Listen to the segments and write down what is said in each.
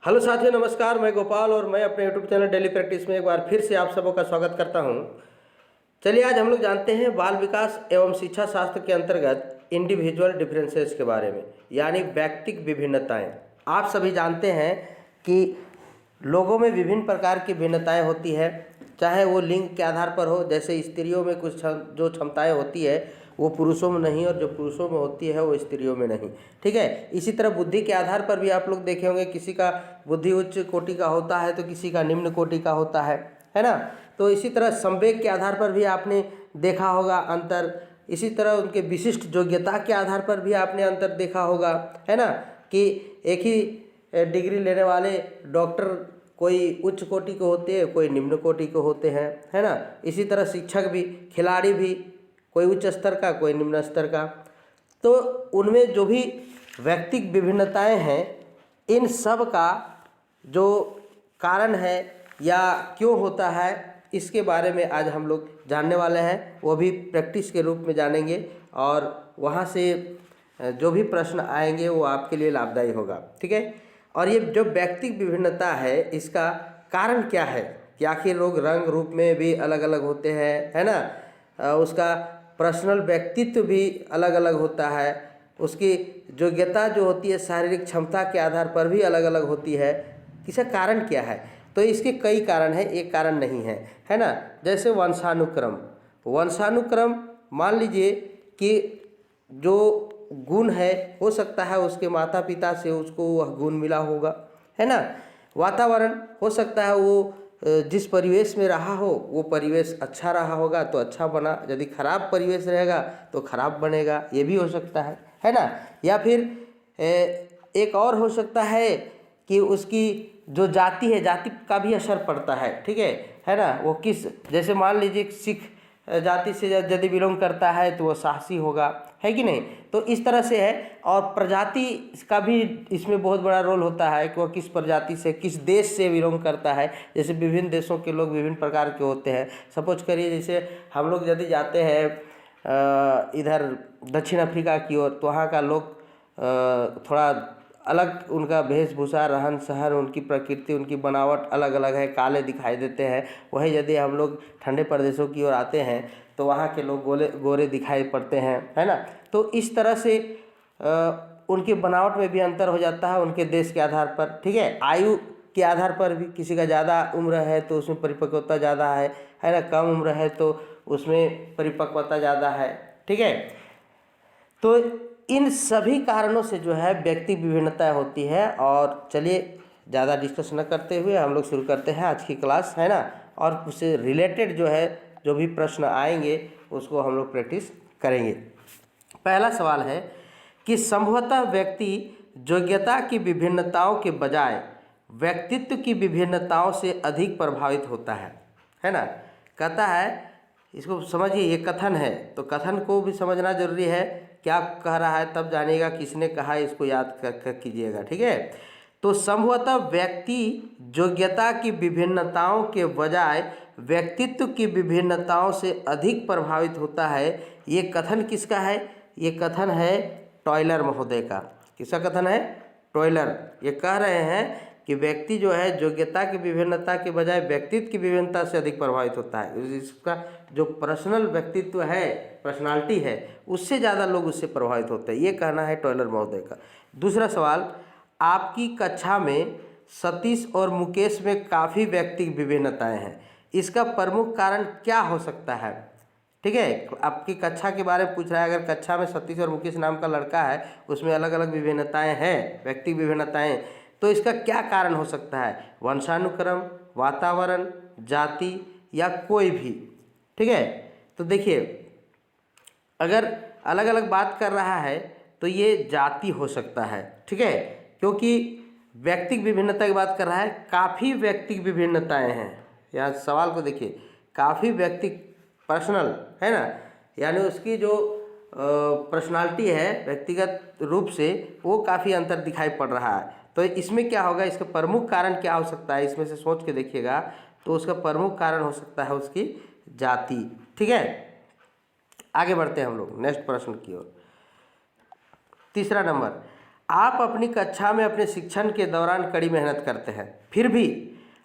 Hello साथियों, नमस्कार। मैं गोपाल और मैं अपने यूट्यूब चैनल डेली प्रैक्टिस में एक बार फिर से आप सबों का स्वागत करता हूं। चलिए आज हम लोग जानते हैं बाल विकास एवं शिक्षा शास्त्र के अंतर्गत इंडिविजुअल डिफरेंसेस के बारे में, यानी व्यक्तिक विभिन्नताएं। आप सभी जानते हैं कि लोगों में विभिन्न प्रकार की भिन्नताएं होती है, चाहे वो लिंग के आधार पर हो। जैसे स्त्रियों में कुछ जो क्षमताएं होती है वो पुरुषों में नहीं, और जो पुरुषों में होती है वो स्त्रियों में नहीं। ठीक है। इसी तरह बुद्धि के आधार पर भी आप लोग देखे होंगे, किसी का बुद्धि उच्च कोटि का होता है तो किसी का निम्न कोटि का होता है ना। तो इसी तरह संवेग के आधार पर भी आपने देखा होगा अंतर। इसी तरह उनके विशिष्ट योग्यता के आधार पर भी आपने अंतर देखा होगा, है ना, कि एक ही डिग्री लेने वाले डॉक्टर कोई उच्च कोटि के होते हैं, कोई निम्न कोटि के होते हैं, है ना। इसी तरह शिक्षक भी, खिलाड़ी भी, कोई उच्च स्तर का, कोई निम्न स्तर का। तो उनमें जो भी व्यक्तिक विभिन्नताएं हैं, इन सब का जो कारण है या क्यों होता है, इसके बारे में आज हम लोग जानने वाले हैं। वो भी प्रैक्टिस के रूप में जानेंगे, और वहाँ से जो भी प्रश्न आएंगे वो आपके लिए लाभदायी होगा। ठीक है। और ये जो व्यक्तिक विभिन्नता है, इसका कारण क्या है कि आखिर लोग रंग रूप में भी अलग अलग होते हैं, है ना। उसका पर्सनल व्यक्तित्व भी अलग अलग होता है। उसकी योग्यता जो होती है शारीरिक क्षमता के आधार पर भी अलग अलग होती है। इसका कारण क्या है? तो इसके कई कारण हैं, एक कारण नहीं है, है ना। जैसे वंशानुक्रम। वंशानुक्रम, मान लीजिए कि जो गुण है, हो सकता है उसके माता पिता से उसको वह गुण मिला होगा, है ना। वातावरण, हो सकता है वो जिस परिवेश में रहा हो वो परिवेश अच्छा रहा होगा तो अच्छा बना, यदि खराब परिवेश रहेगा तो खराब बनेगा, ये भी हो सकता है ना। या फिर एक और हो सकता है कि उसकी जो जाति है, जाति का भी असर पड़ता है। ठीक है ना। वो किस, जैसे मान लीजिए सिख जाति से यदि बिलोंग करता है तो वो साहसी होगा, है कि नहीं। तो इस तरह से है। और प्रजाति का भी इसमें बहुत बड़ा रोल होता है कि वह किस प्रजाति से, किस देश से बिलोंग करता है। जैसे विभिन्न देशों के लोग विभिन्न प्रकार के होते हैं। सपोज करिए, जैसे हम लोग यदि जाते हैं इधर दक्षिण अफ्रीका की ओर, तो वहाँ का लोग थोड़ा अलग, उनका वेशभूषा, रहन सहन, उनकी प्रकृति, उनकी बनावट अलग अलग है, काले दिखाई देते हैं। वहीं यदि हम लोग ठंडे प्रदेशों की ओर आते हैं तो वहाँ के लोग गोरे दिखाई पड़ते हैं, है ना। तो इस तरह से उनकी बनावट में भी अंतर हो जाता है उनके देश के आधार पर। ठीक है। आयु के आधार पर भी, किसी का ज़्यादा उम्र है तो उसमें परिपक्वता ज़्यादा है ना। कम उम्र है तो उसमें परिपक्वता ज़्यादा है। ठीक है। तो इन सभी कारणों से जो है व्यक्ति विभिन्नता होती है। और चलिए ज़्यादा डिस्कस न करते हुए हम लोग शुरू करते हैं आज की क्लास, है ना। और उससे रिलेटेड जो है, जो भी प्रश्न आएंगे उसको हम लोग प्रैक्टिस करेंगे। पहला सवाल है कि संभवतः व्यक्ति योग्यता की विभिन्नताओं के बजाय व्यक्तित्व की विभिन्नताओं से अधिक प्रभावित होता है ना। कहता है, इसको समझिए, ये कथन है तो कथन को भी समझना जरूरी है। क्या कह रहा है तब जानिएगा किसने कहा है, इसको याद कर कीजिएगा। ठीक है। तो संभवतः व्यक्ति योग्यता की विभिन्नताओं के बजाय व्यक्तित्व की विभिन्नताओं से अधिक प्रभावित होता है। ये कथन किसका है? ये कथन है टॉयलर महोदय का। किसका कथन है? टॉयलर। ये कह रहे हैं कि व्यक्ति जो है योग्यता की विभिन्नता के बजाय व्यक्तित्व की विभिन्नता से अधिक प्रभावित होता है। इसका जो पर्सनल व्यक्तित्व है, पर्सनालिटी है, उससे ज़्यादा लोग उससे प्रभावित होते हैं। ये कहना है टॉयलर महोदय का। दूसरा सवाल, आपकी कक्षा में सतीश और मुकेश में काफ़ी व्यक्तिगत विभिन्नताएं हैं, इसका प्रमुख कारण क्या हो सकता है? ठीक है। आपकी कक्षा के बारे में पूछ रहा है। अगर कक्षा में सतीश और मुकेश नाम का लड़का है, उसमें अलग अलग विभिन्नताएं हैं, व्यक्तिगत विभिन्नताएं, तो इसका क्या कारण हो सकता है? वंशानुक्रम, वातावरण, जाति या कोई भी। ठीक है। तो देखिए, अगर अलग अलग बात कर रहा है तो ये जाति हो सकता है। ठीक है। क्योंकि व्यक्तिगत विभिन्नता की बात कर रहा है, काफ़ी व्यक्तिगत विभिन्नताएं हैं। यहाँ सवाल को देखिए, काफ़ी व्यक्तिगत, पर्सनल, है ना, यानी उसकी जो पर्सनालिटी है व्यक्तिगत रूप से, वो काफ़ी अंतर दिखाई पड़ रहा है। तो इसमें क्या होगा, इसका प्रमुख कारण क्या हो सकता है? इसमें से सोच के देखिएगा तो उसका प्रमुख कारण हो सकता है उसकी जाति। ठीक है। आगे बढ़ते हैं हम लोग नेक्स्ट प्रश्न की ओर। तीसरा नंबर, आप अपनी कक्षा में अपने शिक्षण के दौरान कड़ी मेहनत करते हैं, फिर भी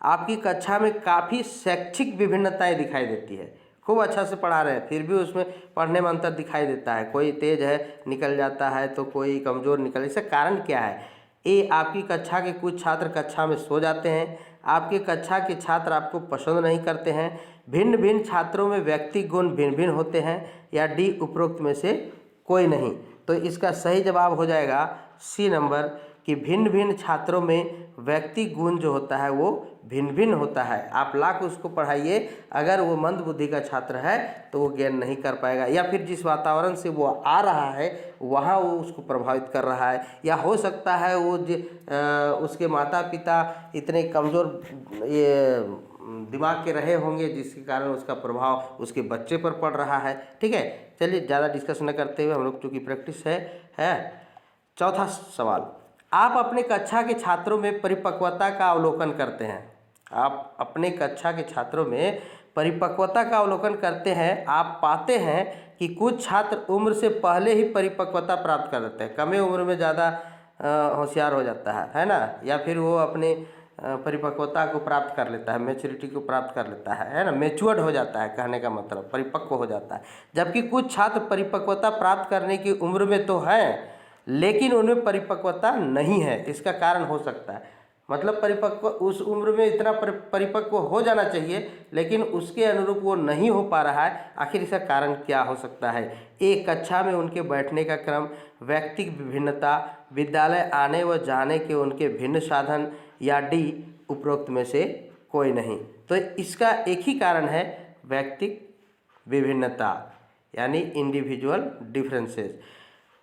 आपकी कक्षा में काफ़ी शैक्षिक विभिन्नताएं दिखाई देती है। खूब अच्छा से पढ़ा रहे हैं, फिर भी उसमें पढ़ने में अंतर दिखाई देता है। कोई तेज है निकल जाता है तो कोई कमज़ोर निकल, इसका कारण क्या है? ए, आपकी कक्षा के कुछ छात्र कक्षा में सो जाते हैं, आपके कक्षा के छात्र आपको पसंद नहीं करते हैं, भिन्न भिन्न छात्रों में व्यक्तिगत गुण भिन्न भिन्न होते हैं, या डी उपरोक्त में से कोई नहीं। तो इसका सही जवाब हो जाएगा सी नंबर कि भिन्न भिन्न छात्रों में व्यक्तिगत गुण जो होता है वो भिन्न भिन्न होता है। आप लाख उसको पढ़ाइए, अगर वो मंद बुद्धि का छात्र है तो वो ज्ञान नहीं कर पाएगा, या फिर जिस वातावरण से वो आ रहा है वहाँ वो उसको प्रभावित कर रहा है, या हो सकता है वो उसके माता पिता इतने कमज़ोर ये दिमाग के रहे होंगे जिसके कारण उसका प्रभाव उसके बच्चे पर पड़ रहा है। ठीक है, चलिए ज़्यादा डिस्कस न करते हुए हम लोग चूँकि प्रैक्टिस है। चौथा सवाल, आप अपने कक्षा के छात्रों में परिपक्वता का अवलोकन करते हैं। आप अपने कक्षा के छात्रों में परिपक्वता का अवलोकन करते हैं। आप पाते हैं कि कुछ छात्र उम्र से पहले ही परिपक्वता प्राप्त कर लेते हैं, कम उम्र में ज़्यादा होशियार हो जाता है ना, या फिर वो अपने परिपक्वता को प्राप्त कर लेता है, मैच्योरिटी को प्राप्त कर लेता है ना, मैच्योर्ड हो जाता है, कहने का मतलब परिपक्व हो जाता है। जबकि कुछ छात्र परिपक्वता प्राप्त करने की उम्र में तो हैं लेकिन उनमें परिपक्वता नहीं है। इसका कारण हो सकता है, मतलब परिपक्व उस उम्र में इतना परिपक्व हो जाना चाहिए लेकिन उसके अनुरूप वो नहीं हो पा रहा है। आखिर इसका कारण क्या हो सकता है? एक कक्षा में उनके बैठने का क्रम, व्यक्तिगत विभिन्नता, विद्यालय आने व जाने के उनके भिन्न साधन, या डी उपरोक्त में से कोई नहीं। तो इसका एक ही कारण है, व्यक्तिगत विभिन्नता यानी इंडिविजुअल डिफरेंसेस।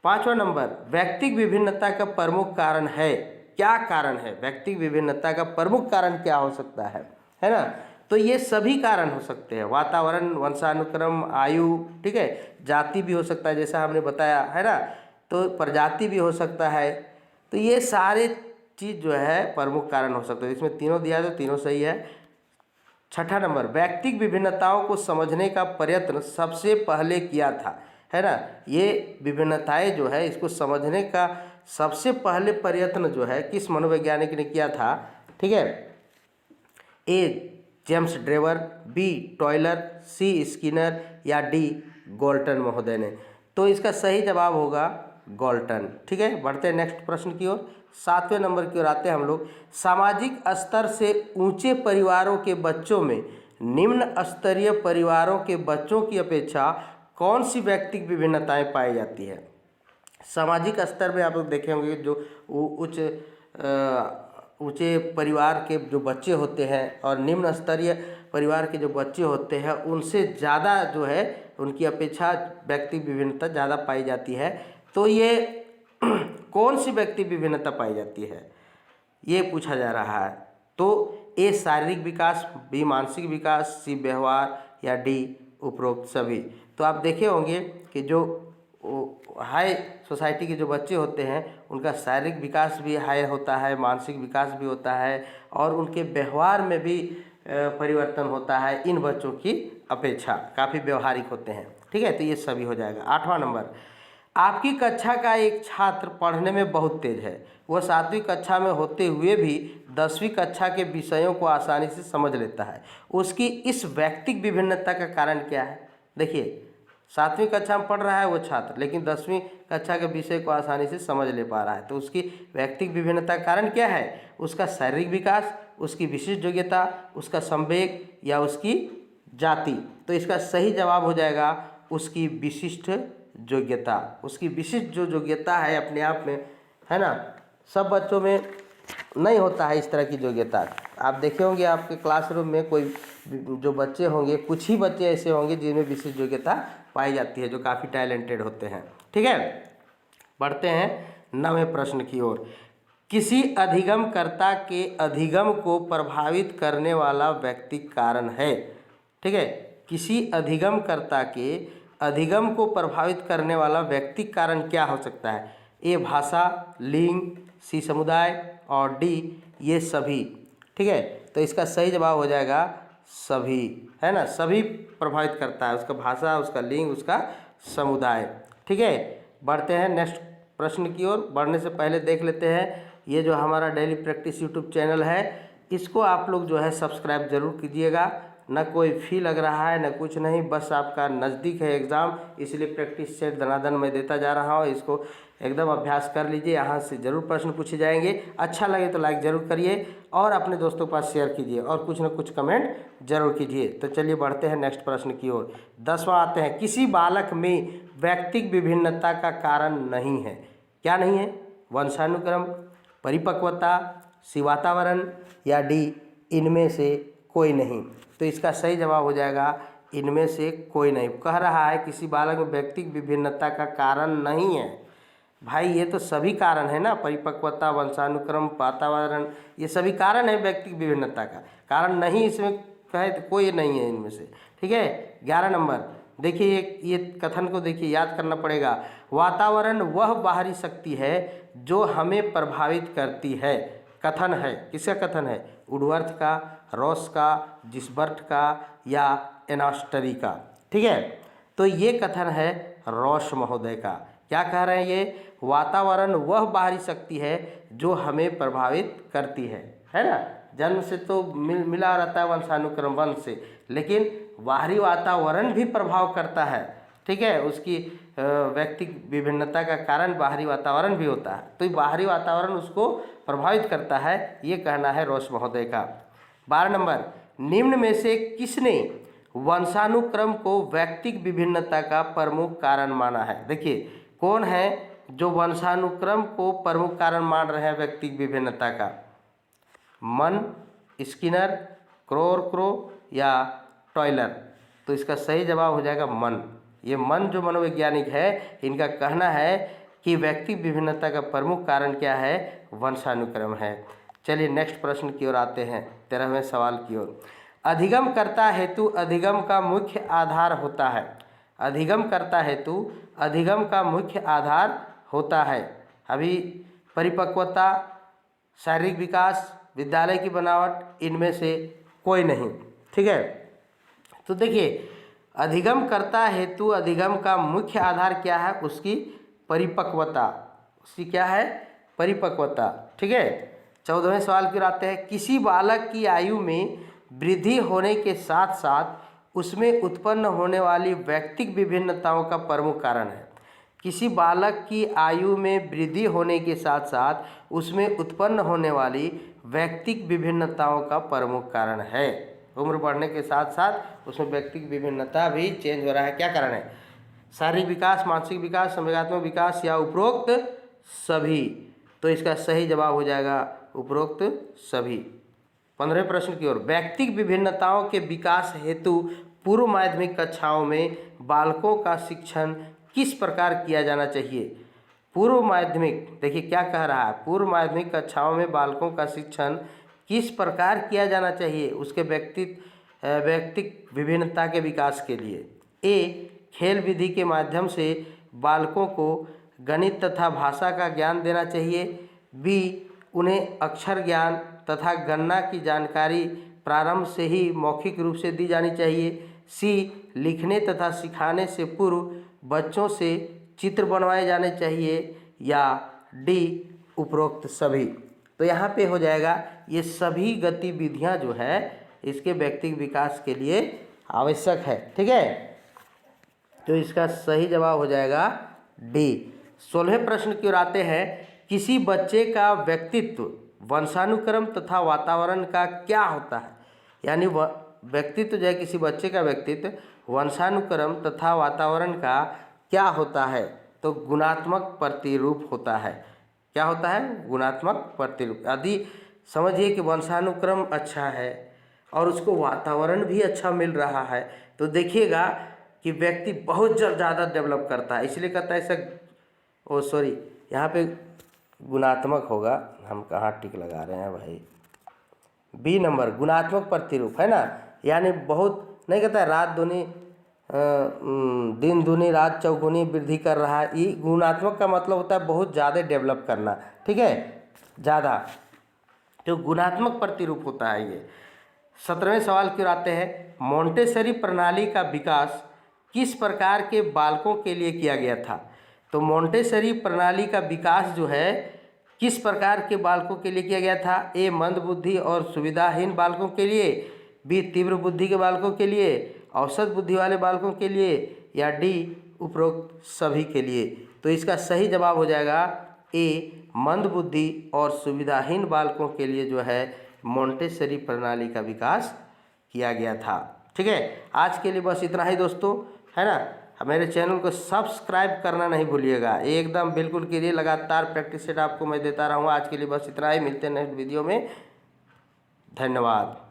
पांचवा नंबर, व्यक्तिगत विभिन्नता का प्रमुख कारण है। क्या कारण है? व्यक्तिगत विभिन्नता का प्रमुख कारण क्या हो सकता है ना? तो ये सभी कारण हो सकते हैं, वातावरण, वंशानुक्रम, आयु, ठीक है, जाति भी हो सकता है जैसा हमने बताया है ना, तो प्रजाति भी हो सकता है। तो ये सारे चीज़ जो है प्रमुख कारण हो सकते हैं। इसमें तीनों दिया है तो तीनों सही है। छठा नंबर, व्यक्तिगत विभिन्नताओं को समझने का प्रयत्न सबसे पहले किया था, है ना। ये विभिन्नताएं जो है इसको समझने का सबसे पहले प्रयत्न जो है किस मनोवैज्ञानिक ने किया था? ठीक है, ए जेम्स ड्रेवर, बी टॉयलर, सी स्किनर, या डी गोल्टन महोदय ने। तो इसका सही जवाब होगा गोल्टन। ठीक है, बढ़ते हैं नेक्स्ट प्रश्न की ओर। 7वें नंबर की ओर आते हैं हम लोग। सामाजिक स्तर से ऊंचे परिवारों के बच्चों में निम्न स्तरीय परिवारों के बच्चों की अपेक्षा कौन सी व्यक्तिगत विभिन्नताएं पाई जाती है? सामाजिक स्तर में आप लोग देखे होंगे जो ऊंचे परिवार के जो बच्चे होते हैं और निम्न स्तरीय परिवार के जो बच्चे होते हैं उनसे ज़्यादा जो है उनकी अपेक्षा व्यक्तिगत विभिन्नता ज़्यादा पाई जाती है। तो ये कौन सी व्यक्तिगत विभिन्नता पाई जाती है ये पूछा जा रहा है। तो ए शारीरिक विकास, बी मानसिक विकास, सी व्यवहार, या डी उपरोक्त सभी। तो आप देखे होंगे कि जो हाई सोसाइटी के जो बच्चे होते हैं उनका शारीरिक विकास भी हाई होता है, मानसिक विकास भी होता है, और उनके व्यवहार में भी परिवर्तन होता है इन बच्चों की अपेक्षा, काफ़ी व्यवहारिक होते हैं। ठीक है, तो ये सभी हो जाएगा। 8वां नंबर, आपकी कक्षा का एक छात्र पढ़ने में बहुत तेज है, वह 7वीं कक्षा में होते हुए भी 10वीं कक्षा के विषयों को आसानी से समझ लेता है। उसकी इस व्यक्तिगत विभिन्नता का कारण क्या है? देखिए, 7वीं कक्षा में पढ़ रहा है वो छात्र, लेकिन 10वीं कक्षा के विषय को आसानी से समझ ले पा रहा है। तो उसकी व्यक्तिगत विभिन्नता का कारण क्या है? उसका शारीरिक विकास, उसकी विशिष्ट योग्यता, उसका संवेग, या उसकी जाति। तो इसका सही जवाब हो जाएगा उसकी विशिष्ट योग्यता। उसकी विशिष्ट जो योग्यता है अपने आप में, है ना, सब बच्चों में नहीं होता है इस तरह की योग्यता। आप देखे होंगे आपके क्लासरूम में कोई जो बच्चे होंगे, कुछ ही बच्चे ऐसे होंगे जिनमें विशिष्ट योग्यता पाई जाती है, जो काफ़ी टैलेंटेड होते हैं। ठीक है, बढ़ते हैं 9वें प्रश्न की ओर। किसी अधिगमकर्ता के अधिगम को प्रभावित करने वाला व्यक्ति कारण है। ठीक है, किसी अधिगमकर्ता के अधिगम को प्रभावित करने वाला व्यक्ति कारण क्या हो सकता है? ए भाषा, लिंग, सी समुदाय, और डी ये सभी। ठीक है, तो इसका सही जवाब हो जाएगा सभी, है ना, सभी प्रभावित करता है, उसका भाषा, उसका लिंग, उसका समुदाय। ठीक है, बढ़ते हैं नेक्स्ट प्रश्न की ओर बढ़ने से पहले देख लेते हैं, ये जो हमारा डेली प्रैक्टिस यूट्यूब चैनल है इसको आप लोग जो है सब्सक्राइब जरूर कीजिएगा। न कोई फ़ी लग रहा है न कुछ नहीं, बस आपका नज़दीक है एग्ज़ाम, इसलिए प्रैक्टिस सेट धनाधन मैं देता जा रहा हूँ। इसको एकदम अभ्यास कर लीजिए, यहाँ से ज़रूर प्रश्न पूछे जाएंगे। अच्छा लगे तो लाइक ज़रूर करिए और अपने दोस्तों के पास शेयर कीजिए और कुछ न कुछ कमेंट जरूर कीजिए। तो चलिए बढ़ते हैं नेक्स्ट प्रश्न की ओर। 10वां आते हैं, किसी बालक में व्यक्तिक विभिन्नता का कारण नहीं है। क्या नहीं है? वंशानुक्रम, परिपक्वता, सी वातावरण या डी इनमें से कोई नहीं। तो इसका सही जवाब हो जाएगा इनमें से कोई नहीं। कह रहा है किसी बालक में व्यक्तिक विभिन्नता का कारण नहीं है। भाई ये तो सभी कारण है ना, परिपक्वता, वंशानुक्रम, वातावरण, ये सभी कारण है व्यक्तिक विभिन्नता का। कारण नहीं इसमें कहे तो कोई नहीं है इनमें से। ठीक है। 11 नंबर देखिए, ये कथन को देखिए, याद करना पड़ेगा। वातावरण वह बाहरी शक्ति है जो हमें प्रभावित करती है। कथन है, किसका कथन है? वुडवर्थ का, रॉस का, जिसबर्ट का या एनास्टरी का। ठीक है। तो ये कथन है रॉस महोदय का। क्या कह रहे हैं ये? वातावरण वह बाहरी शक्ति है जो हमें प्रभावित करती है ना। जन्म से तो मिला रहता है वंशानुक्रम वंश से, लेकिन बाहरी वातावरण भी प्रभाव करता है। ठीक है। उसकी व्यक्तिक विभिन्नता का कारण बाहरी वातावरण भी होता है, तो बाहरी वातावरण उसको प्रभावित करता है, ये कहना है रॉस महोदय का। 12 नंबर, निम्न में से किसने वंशानुक्रम को व्यक्तिक विभिन्नता का प्रमुख कारण माना है? देखिए कौन है जो वंशानुक्रम को प्रमुख कारण मान रहे हैं व्यक्तिक विभिन्नता का? मन, स्किनर, क्रोरक्रो या टॉयलर? तो इसका सही जवाब हो जाएगा मन। ये मन जो मनोवैज्ञानिक है, इनका कहना है कि व्यक्तिक विभिन्नता का प्रमुख कारण क्या है? वंशानुक्रम है। चलिए नेक्स्ट प्रश्न की ओर आते हैं, 13वें सवाल की ओर। अधिगम कर्ता हेतु अधिगम का मुख्य आधार होता है। अधिगम कर्ता हेतु अधिगम का मुख्य आधार होता है। अभी परिपक्वता, शारीरिक विकास, विद्यालय की बनावट, इनमें से कोई नहीं। ठीक है। तो देखिए अधिगम कर्ता हेतु अधिगम का मुख्य आधार क्या है? उसकी परिपक्वता। उसकी क्या है? परिपक्वता। ठीक है। 14वें सवाल की ओर आते हैं, किसी बालक की आयु में वृद्धि होने के साथ साथ उसमें उत्पन्न होने वाली व्यक्तिक विभिन्नताओं का प्रमुख कारण है। किसी बालक की आयु में वृद्धि होने के साथ साथ उसमें उत्पन्न होने वाली व्यक्तिक विभिन्नताओं का प्रमुख कारण है। उम्र बढ़ने के साथ साथ उसमें व्यक्तिक विभिन्नता भी चेंज हो रहा है। क्या कारण है? शारीरिक विकास, मानसिक विकास, संवेगात्मक विकास या उपरोक्त सभी? तो इसका सही जवाब हो जाएगा उपरोक्त सभी। 15वें प्रश्न की ओर, व्यक्तिक विभिन्नताओं के विकास हेतु पूर्व माध्यमिक कक्षाओं में बालकों का शिक्षण किस प्रकार किया जाना चाहिए? पूर्व माध्यमिक, देखिए क्या कह रहा है, पूर्व माध्यमिक कक्षाओं में बालकों का शिक्षण किस प्रकार किया जाना चाहिए उसके व्यक्तिक विभिन्नता के विकास के लिए? ए, खेल विधि के माध्यम से बालकों को गणित तथा भाषा का ज्ञान देना चाहिए। बी, उन्हें अक्षर ज्ञान तथा गणना की जानकारी प्रारंभ से ही मौखिक रूप से दी जानी चाहिए। सी, लिखने तथा सिखाने से पूर्व बच्चों से चित्र बनवाए जाने चाहिए। या डी, उपरोक्त सभी? तो यहाँ पे हो जाएगा ये सभी गतिविधियाँ जो है इसके व्यक्तिगत विकास के लिए आवश्यक है। ठीक है। तो इसका सही जवाब हो जाएगा डी। 16वें प्रश्न की ओर आते हैं, किसी बच्चे का व्यक्तित्व वंशानुक्रम तथा वातावरण का क्या होता है? यानी व्यक्तित्व जो है, किसी बच्चे का व्यक्तित्व वंशानुक्रम तथा वातावरण का क्या होता है? तो गुणात्मक प्रतिरूप होता है। क्या होता है? गुणात्मक प्रतिरूप। यदि समझिए कि वंशानुक्रम अच्छा है और उसको वातावरण भी अच्छा मिल रहा है, तो देखिएगा कि व्यक्ति बहुत ज़्यादा डेवलप करता है। इसलिए कहता है सॉरी, यहाँ पे गुणात्मक होगा, हम कहाँ टिक लगा रहे हैं भाई? बी नंबर, गुणात्मक प्रतिरूप है ना। यानी बहुत नहीं कहता है रात दूनी दिन दूनी रात चौगुनी वृद्धि कर रहा है। ये गुणात्मक का मतलब होता है बहुत ज़्यादा डेवलप करना। ठीक है, ज़्यादा, तो गुणात्मक प्रतिरूप होता है ये। 17वें सवाल की ओर आते हैं, मोंटेसरी प्रणाली का विकास किस प्रकार के बालकों के लिए किया गया था? तो मोंटेसरी प्रणाली का विकास जो है किस प्रकार के बालकों के लिए किया गया था? ए मंद बुद्धि और सुविधाहीन बालकों के लिए, बी तीव्र बुद्धि के बालकों के लिए, औसत बुद्धि वाले बालकों के लिए, या डी उपरोक्त सभी के लिए। तो इसका सही जवाब हो जाएगा ए मंद बुद्धि और सुविधाहीन बालकों के लिए जो है मोंटेसरी प्रणाली का विकास किया गया था। ठीक है, आज के लिए बस इतना ही दोस्तों, है ना। मेरे चैनल को सब्सक्राइब करना नहीं भूलिएगा, एकदम बिल्कुल कीजिए। लगातार प्रैक्टिस सेट आपको मैं देता रहूँगा। आज के लिए बस इतना ही, मिलते हैं नेक्स्ट वीडियो में। धन्यवाद।